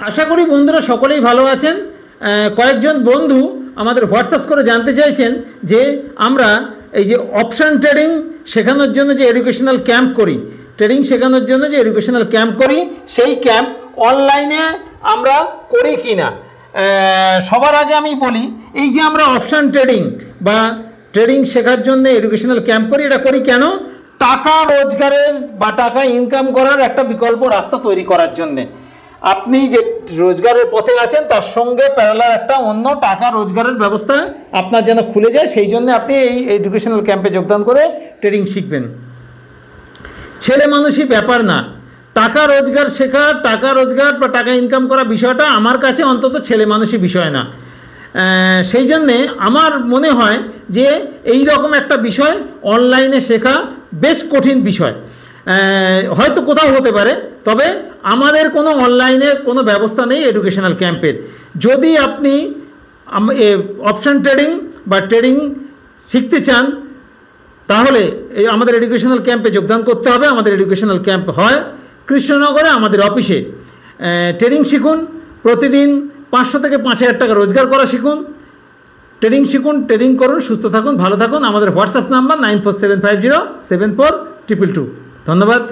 আশা করি বন্ধুরা সকলেই ভালো আছেন। কয়েকজন বন্ধু আমাদের হোয়াটসঅ্যাপ করে জানতে চাইছেন যে আমরা এই যে অপশান ট্রেডিং শেখানোর জন্য যে এডুকেশনাল ক্যাম্প করি, ট্রেডিং শেখানোর জন্য যে এডুকেশনাল ক্যাম্প করি, সেই ক্যাম্প অনলাইনে আমরা করি কি না। সবার আগে আমি বলি, এই যে আমরা অপশান ট্রেডিং বা ট্রেডিং শেখার জন্য এডুকেশনাল ক্যাম্প করি, এটা করি কেন? টাকা রোজগারের বা টাকা ইনকাম করার একটা বিকল্প রাস্তা তৈরি করার জন্যে। আপনি যে রোজগারের পথে আছেন তার সঙ্গে প্যারালাল একটা অন্য টাকা রোজগারের ব্যবস্থা আপনার যেন খুলে যায়, সেই জন্য আপনি এই এডুকেশনাল ক্যাম্পে যোগদান করে ট্রেডিং শিখবেন। ছেলে মানুষই ব্যাপার না, টাকা রোজগার শেখা, টাকা রোজগার বা টাকা ইনকাম করা বিষয়টা আমার কাছে অন্তত ছেলে মানুষই বিষয় না। সেই জন্যে আমার মনে হয় যে এই রকম একটা বিষয় অনলাইনে শেখা বেশ কঠিন বিষয়। হয়তো কোথাও হতে পারে, তবে আমাদের কোনো অনলাইনে কোনো ব্যবস্থা নেই এডুকেশনাল ক্যাম্পের। যদি আপনি অপশান ট্রেডিং বা ট্রেডিং শিখতে চান তাহলে আমাদের এডুকেশনাল ক্যাম্পে যোগদান করতে হবে। আমাদের এডুকেশনাল ক্যাম্প হয় কৃষ্ণনগরে আমাদের অফিসে। ট্রেডিং শিখুন, প্রতিদিন 500 থেকে 5000 টাকা রোজগার করা শিখুন, ট্রেডিং শিখুন, ট্রেডিং করুন, সুস্থ থাকুন, ভালো থাকুন। আমাদের হোয়াটসঅ্যাপ নাম্বার 9475074222। ধন্যবাদ।